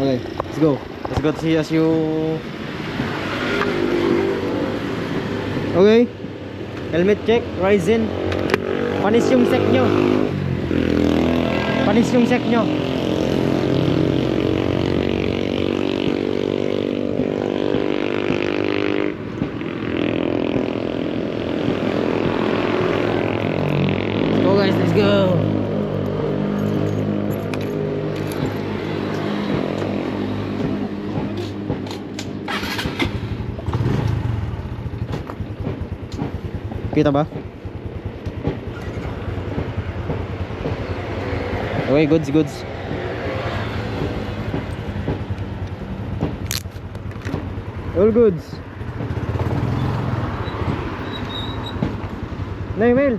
Okay, let's go. Let's go to CSU. Okay. Helmet check, Ryzen. Panis yung sec nyo. Panis yung sec nyo. Let's go guys, let's go. Kita ba? Okay, goods. All goods. Na email.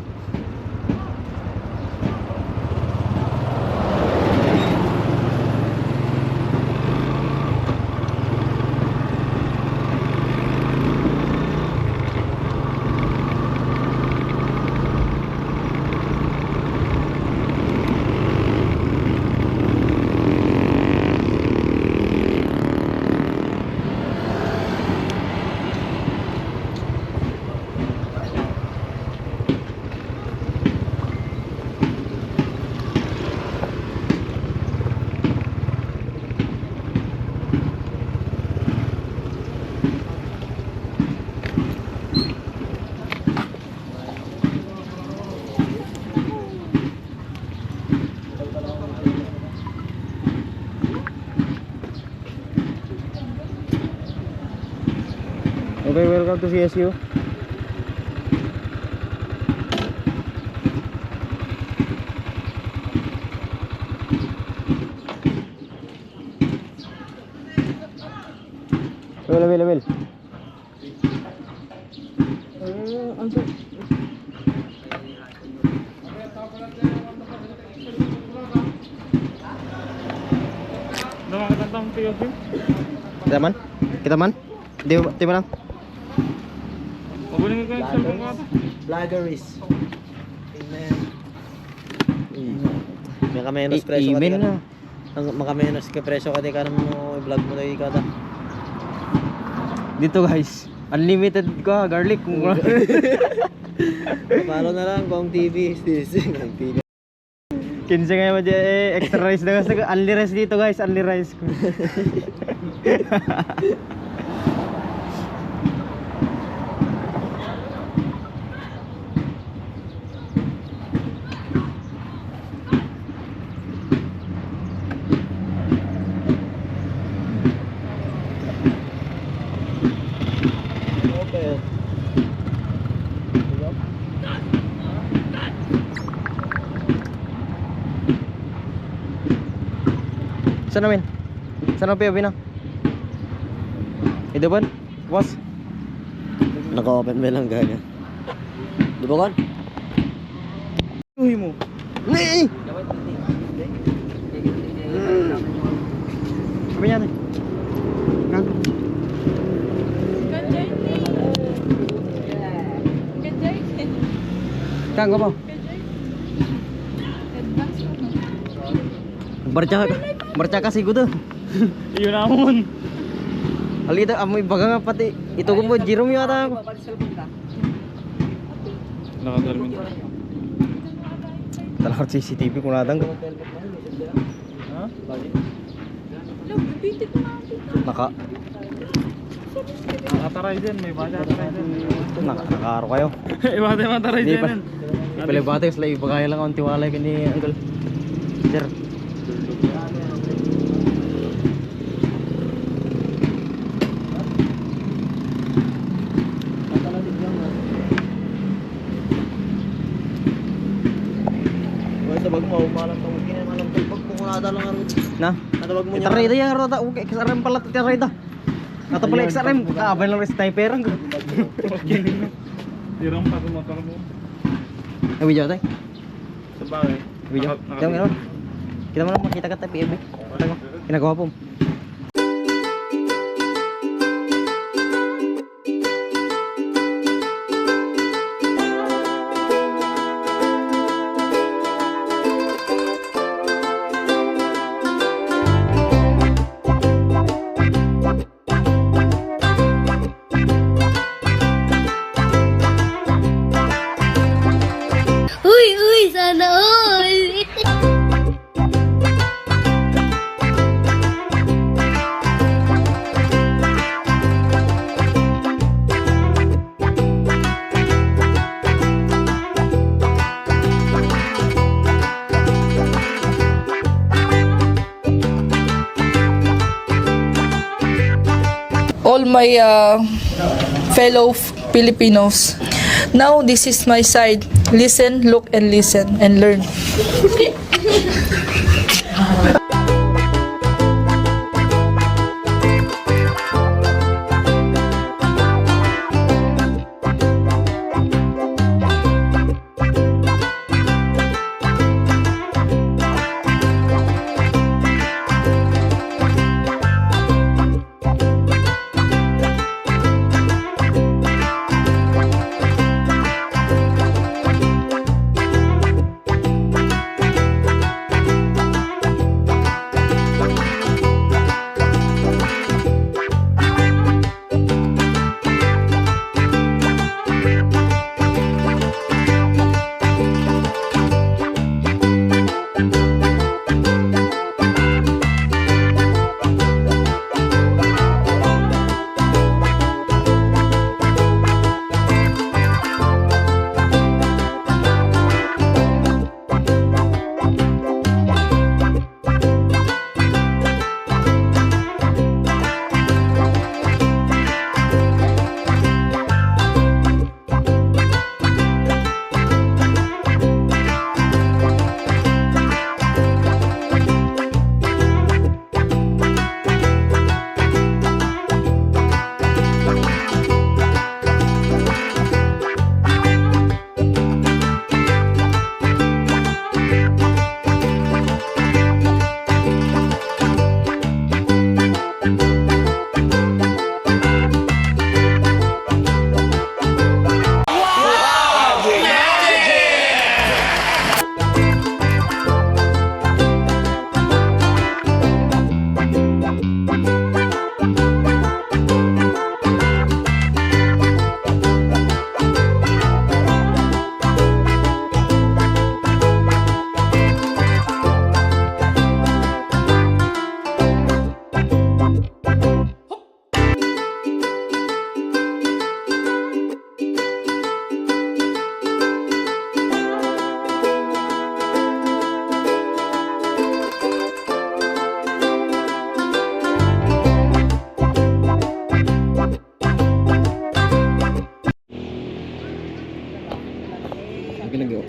Okay, welcome to CSU. Well. Kita man? Di ba lang? Maguling ko yung cellphone ko ata. Vloggeries. Amen. Makamenos preso ka Email na. makamenos ka preso ka di ka mo i-vlog mo na ikata. Dito guys, unlimited ko garlic. Follow na lang kung TV is this. Ang TV. 15 ngayon mo extra rice na kasi only rice dito guys, only rice ko. Okay. Saan namin? Saan ang POV na? Ito ba? Boss? Naka-open mo lang gaya. Di ba kon? Uy mo. Nee! Sabi niya na. Gago. Gago po. Barca kasi ko to. Yun namon. Alita amoy baga nga pati. Ito ko po Jerome yata ako. Nakadalmin. Talakot CCTV kung nadang. Ha? Naka Nakataray din, may bata taray din. nakaro kayo. Iba taray Di din. pa. Palibate sila ibagay lang ang tiwala kini Uncle. Sir. Tabag mo, malam tong kinamalang tubag mo kunada lang ang Na. natabag mo niya. Itaray da yang rota okay XRM pala itaray da. Ato pala XRM kaabay lang sniper ang. Tirang pa motor mo. Ay video tay. Sa bagay. Video. Kita mo lang makita ka tayo PFB. Kinagawa po. all my fellow Filipinos. Now, this is my side. Listen, look, and listen, and learn.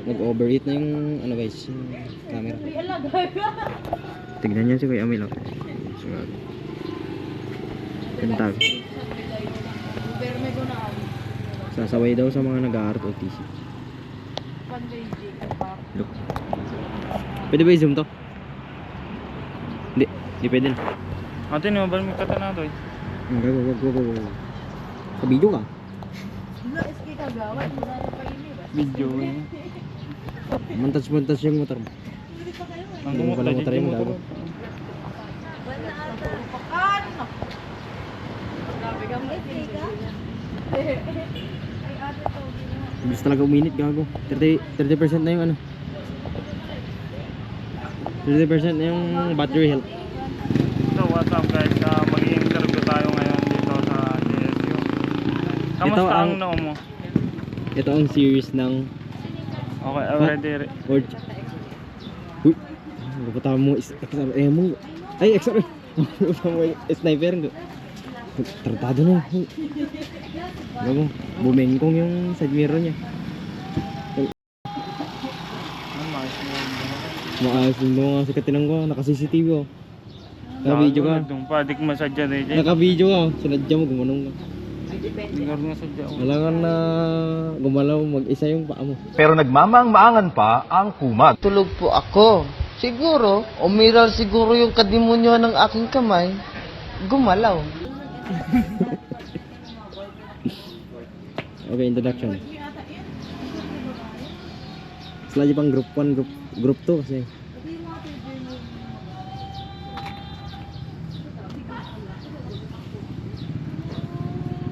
Nag-overheat na yung ano guys, yung camera. Tignan niyo si Kuya Amil. Kantag. Sasaway daw sa mga nag-aaral OTC. Look. Pwede ba i-zoom to? Hindi pwede na. Ate, nabal mo kata na to eh. Wag. Kabidyo ka. Video eh. Mantas yung motor mo. Ang Hindi mo pala motor yung gago. Bilis talaga uminit gago. 30% na yung ano. 30% na yung battery health. So what's up guys, mag-i-interview tayo ngayon dito sa JSU. Kamusta ang noo mo? Ito ang series ng Okay, already. Or uy, lupa mo XR mo. Ay, XR. Lupa mo sniper. Tratado na. Gago, bumengkong yung side mirror niya. Maayos yung mga sikatinang ko, naka-CCTV oh. Naka-video ka. Padik masadya na dyan. Naka-video ka, sinadya mo, gumanong ka. Tingnan nga sadya. Kailangan na gumalaw mag-isa yung paa mo. Pero nagmamaang-maangan pa ang kumag. Tulog po ako. Siguro, umiral siguro yung kadimonyo ng aking kamay. Gumalaw. Okay, introduction. Sila pang group 1, group 2 kasi.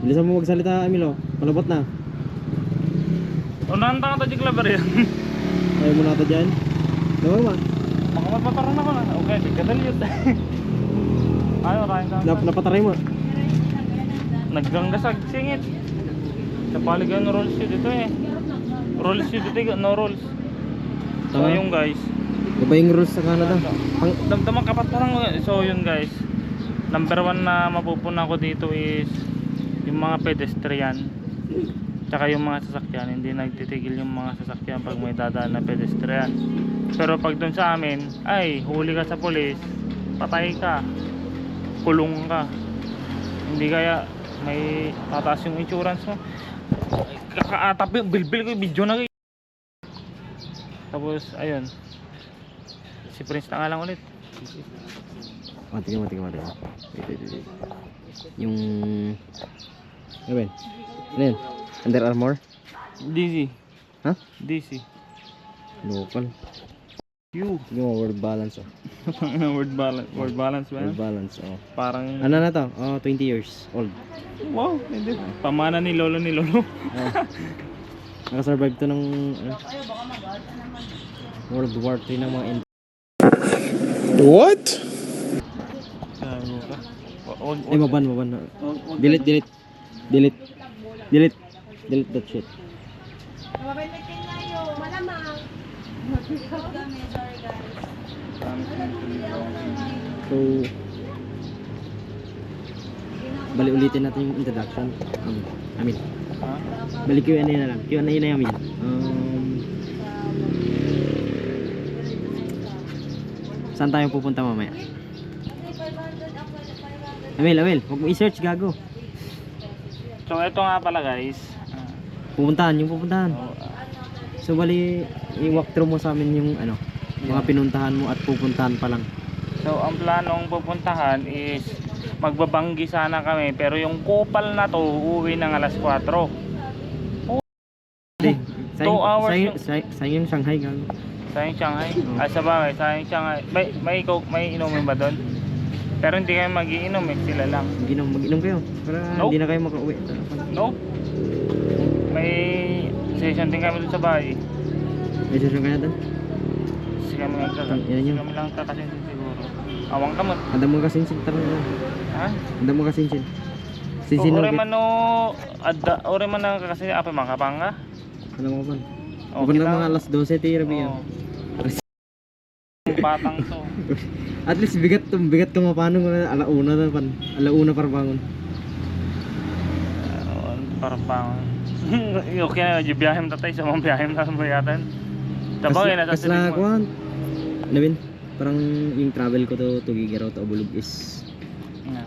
Bilisan mo magsalita, Emilo. Malabot na. Unahan ta ka tajik labar yan. Ayaw mo nata dyan. Dawa ba? Makamapataran na ko na. Okay, kadaliyot. Ayaw, kain ka. Napataray mo. Nagganggasag singit. Sa paligan no rolls yun dito eh. Rolls yun dito, no rolls. So Tama. yung guys. Iba yung rules sa Canada. Damdaman kapat parang. So yun guys. number one na mapupunan ko dito is yung mga pedestrian tsaka yung mga sasakyan. Hindi nagtitigil yung mga sasakyan pag may dadaan na pedestrian. Pero pag dun sa amin, ay huli ka sa pulis, patay ka, kulong ka. Hindi kaya may tataas yung insurance mo. Kakaatap yung bilbil ko yung video na kayo. Tapos ayun, si Prince na nga lang ulit. Tingnan mo. Wait. Yung... Ano ba yun? Ano yun? Under Armour? DC. Ha? DC. Local. You. Tingnan mo, word balance oh. Word balance ba yan? Word balance oh. Parang Ano na to? 20 years old. wow, hindi. Pamana ni lolo Nakasurvive to ng World War 3 ng mga What? Gago ka. Ay, maban. Delete that shit. So, bali ulitin natin yung introduction. Amin. Ha? Bali Q&A na lang. Q&A na yung amin. Saan tayo pupunta mamaya? Amil, huwag mo i-search, gago. So ito nga pala guys. Pupuntahan. So bali, i-walk through mo sa amin yung mga pinuntahan mo at pupuntahan pa lang. So ang planong pupuntahan is magbabanggi sana kami, pero yung kupal na to uuwi ng alas 4. Sayang, 2 hours sayang yung Shanghai, gago. Sayang Shanghai. Sa bagay, sayang Shanghai. May inumin ba doon? Pero hindi kayo magiinom sila lang. Mag-inom kayo para Nope. hindi na kayo makauwi. No? May session din kami doon sa bahay. May session kaya doon? Kasi kami kami lang kakasinsin siguro. Awang kamot. Anda mo kasinsin talaga. Ha? Anda mo kasinsin. Sinsin Ore man no ore man ang kakasinsin apa makapanga? Ano mo pa? Okay Kung na lang. mga alas 12 tayo rabi yan. Batang to. At least bigat ka mapano alauna na pan. Alauna para bangon. Parang okay na, yung biyahe mo tatay sa mga biyahe mo sa bayatan. Tabang na sa Kas na kuan. Nawin, parang yung travel ko to Tugigaraw to Abulog is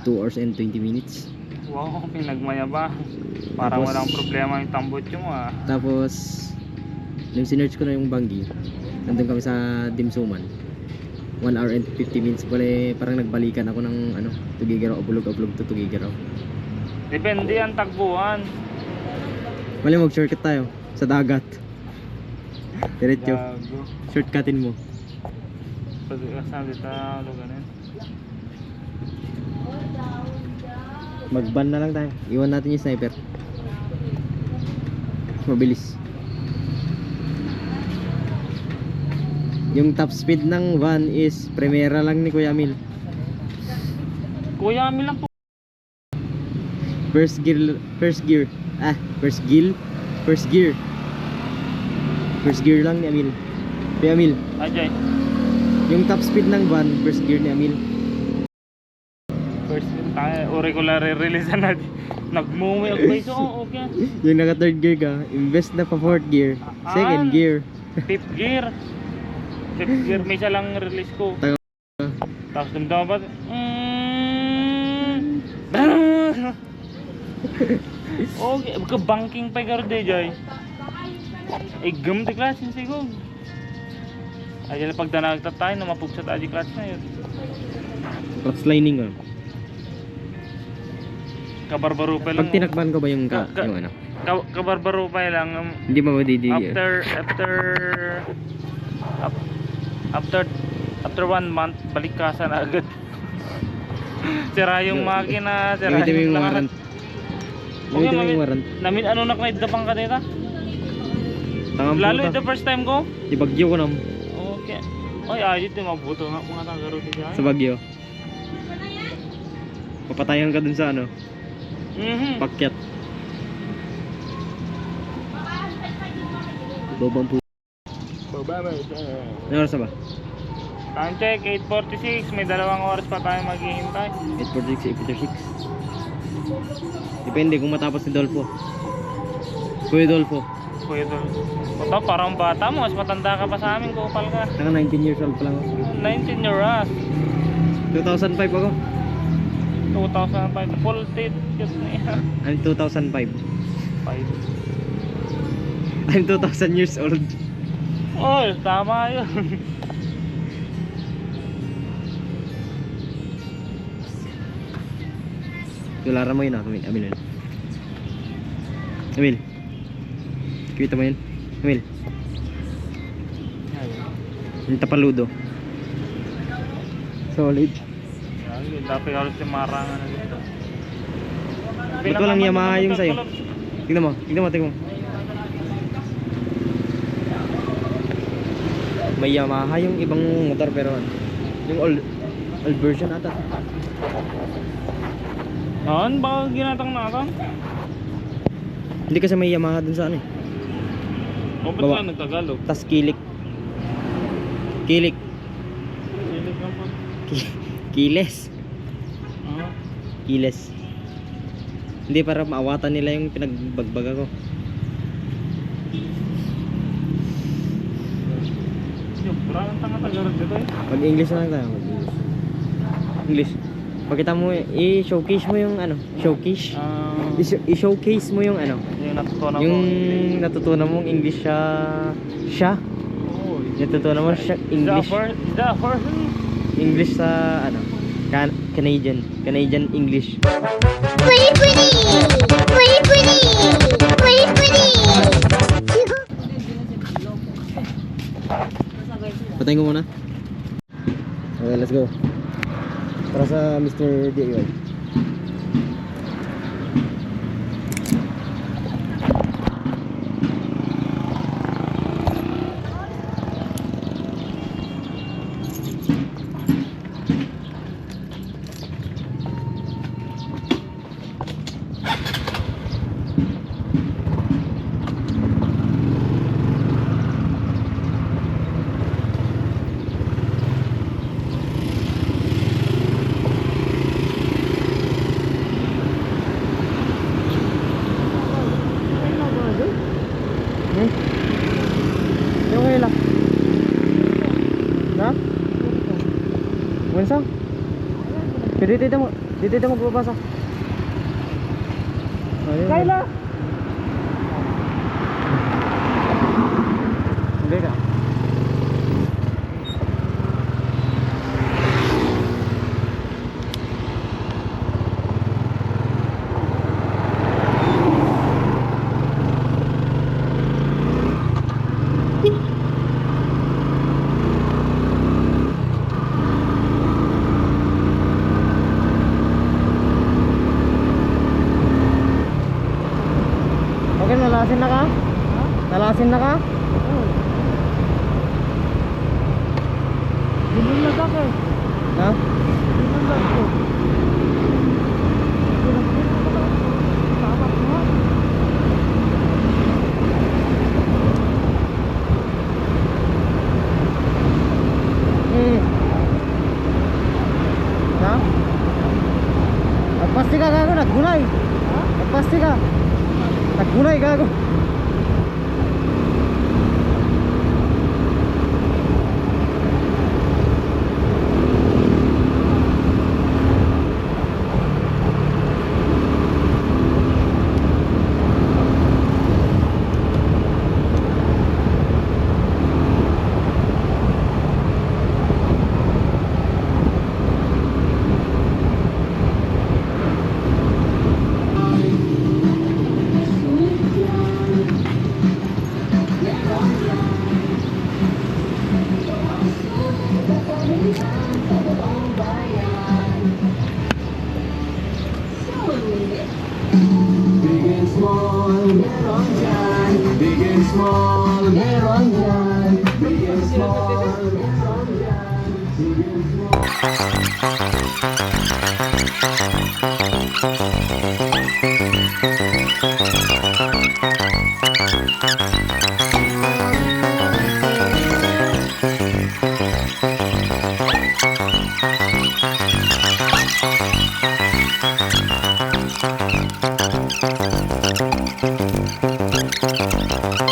2 hours and 20 minutes. Wow, pinagmaya ba? Parang Tapos, walang problema yung tambutso mo ah. Tapos nung sinearch ko na yung Bangi, nandun kami sa Dimsuman. 1 hour and 50 minutes. Parang nagbalikan ako ng Tugigaraw, Abulog to Tugigaraw. Depende ang tagbuhan. Mali mag-shortcut tayo sa dagat. Diretso. Gago. Shortcutin mo. Pag-asam dito lugar na yun. Mag-ban na lang tayo. Iwan natin yung sniper. Mabilis. Yung top speed ng van is Primera lang ni Kuya Mil. Kuya, amin lang po. First gear. First gear lang ni Amil. Kuya Amil, Ajay. yung top speed ng van, first gear ni Amil. First tayo, regular release na natin. Nagmumi ako ba ito? Okay. Yung naka third gear ka, invest na pa fourth gear. Second gear. Fifth gear. Fifth gear, may isa lang release ko. Taga- Tapos dumdama pa. Okay, banking pa yung de Joy. Gam di klase siguro. Ay dyan pag danagta tayo na mapugsat aji klase na yun. Clutch lining ah. Kabarbaro pa lang. Pag tinakban ko ba yung Kabarbaro pa lang. Hindi mo madidigi. After 1 month balikasan agad. Sira yung makina, sira Gamitin mo yung lahat. warrant. Gamitin mo yung warrant. Namin ano na knaid pang kanita? Tangang Lalo puta. the first time ko. Ibagyo ko nam. Okay. Oy, ayit din mabuto nga mga tagaro diyan. Sa Bagyo. Papatayan ka dun sa pakyat. Bobang po. Baba. Ano oras na ba? Time check, 8:46. May 2 oras pa tayo maghihintay. 846, 846. Depende kung matapos ni Dolfo. Kuya Dolfo. Kuya Dol. Ito, parang bata mo. Mas matanda ka pa sa amin. Kupal ka. Saka 19 years old pa lang ako. 19 year old. 2005 ako. 2005. Full tit. Cute na yan. I'm 2005. 5. I'm 2000 years old. Oh, tama yun. Tularan mo yun ako, Amil. Amil. Kita mo yun? Amil. Yung tapaludo. Solid. Dapat halos yung marangan na dito. Ba't walang Yamaha yung sa'yo? Tignan mo, tignan mo, tignan mo. May Yamaha yung ibang motor pero ano, yung old version ata. Noon, baka ginatang na ako. Hindi kasi may Yamaha dun sa ano eh. O, ba't Bawa. ka nagtagalog? Tas kilik. Kilik. Silik lang po. Kiles. Ah. Kiles. Hindi para maawatan nila yung pinagbagbag ako. Yung, parang tanga-tagarag dito eh. Mag-English na lang tayo. Mag-English. English. Pakita mo, i-showcase mo yung ano, showcase. I-showcase mo yung ano, Yung natutunan ko. yung natutunan mong English siya. Oh, Natutunan mo siya English. Is that a person? English sa ano, Canadian English. Pretty pretty, pretty pretty, pretty pretty. Patayin ko muna. Okay, let's go. Para sa Mr. DIY. Yung kayo lang. Na? Wensa? Dito mo bubasa. Kayla! Hindi ka. Okay, nalasin na ka? Nalasin na ka? Binulag ako eh. Ha? Binulag ko. Ha? Nagpasti ka gago, naggunay. Nagpasti ka. Naggunay gago. pretty.